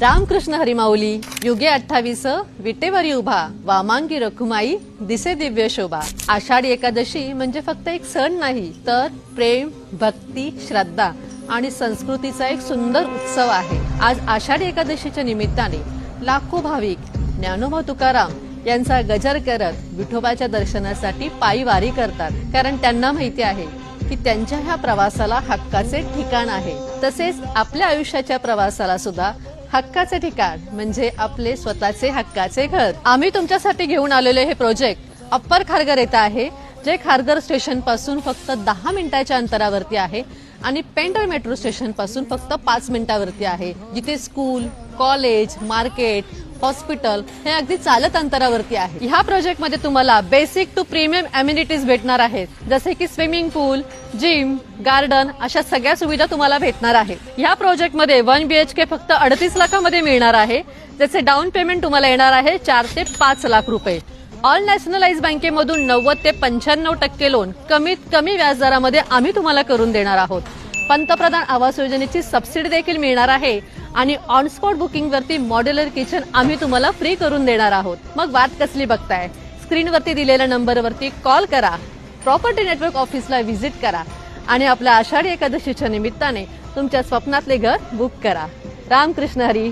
रामकृष्ण हरिमाऊली युगे 28 विटेवरी उभा वामांगी रखुमाई दिसे दिव्य शोभा। आषाढी एकादशी म्हणजे फक्त एक सण नाही तर प्रेम, भक्ती, श्रद्धा आणि संस्कृतीचा एक सुंदर उत्सव आहे। आज आषाढी एकादशीच्या निमित्ताने लाखो भाविक ज्ञानोबा तुकाराम यांचा गजर करत विठोबाच्या दर्शनासाठी पायी वारी करतात, कारण त्यांना माहिती आहे की त्यांच्या ह्या प्रवासाला हक्काचे ठिकाण आहे। तसेच आपल्या आयुष्याच्या प्रवासाला सुद्धा हक्काचे ठिकाण म्हणजे आपले स्वतःचे हक्काचे घर। आम्ही तुमच्यासाठी घेऊन आलेले हे प्रोजेक्ट अप्पर खारघर येथे आहे, जे खारघर स्टेशन पासून फक्त 10 मिनिटाच्या अंतरावरती आहे आणि पेंढर मेट्रो स्टेशन पासून फक्त 5 मिनिटावरती आहे, जिथे स्कूल, कॉलेज, मार्केट, हॉस्पिटल हे अगदी चालत अंतरावरती आहे। ह्या प्रोजेक्ट मध्ये तुम्हाला बेसिक टू प्रीमियम अम्युनिटीज भेटणार आहेत, जसे की स्विमिंग पूल, जिम, गार्डन अशा सगळ्या सुविधा तुम्हाला भेटणार आहेत। ह्या प्रोजेक्ट मध्ये 1 BHK फक्त 38 लाखांमध्ये मिळणार आहे, ज्याचे डाऊन पेमेंट तुम्हाला येणार आहे 4 ते 5 लाख रुपये। ऑल नॅशनलाइज बँकेमधून 90 ते 95% लोन कमीत कमी व्याजदरामध्ये आम्ही तुम्हाला करून देणार आहोत। पंतप्रधान आवास योजनेची सबसिडी देखील मिळणार आहे आणि ऑन स्पॉट बुकिंग वरती मॉड्युलर किचन आम्ही तुम्हाला फ्री करून देणार आहोत। मग वाट कसली बघताय? स्क्रीनवरती दिलेल्या नंबरवरती कॉल करा, प्रॉपर्टी नेटवर्क ऑफिसला व्हिजिट करा आणि आपल्या आषाढी एकादशीच्या निमित्ताने तुमच्या स्वप्नातले घर बुक करा। रामकृष्ण हरी।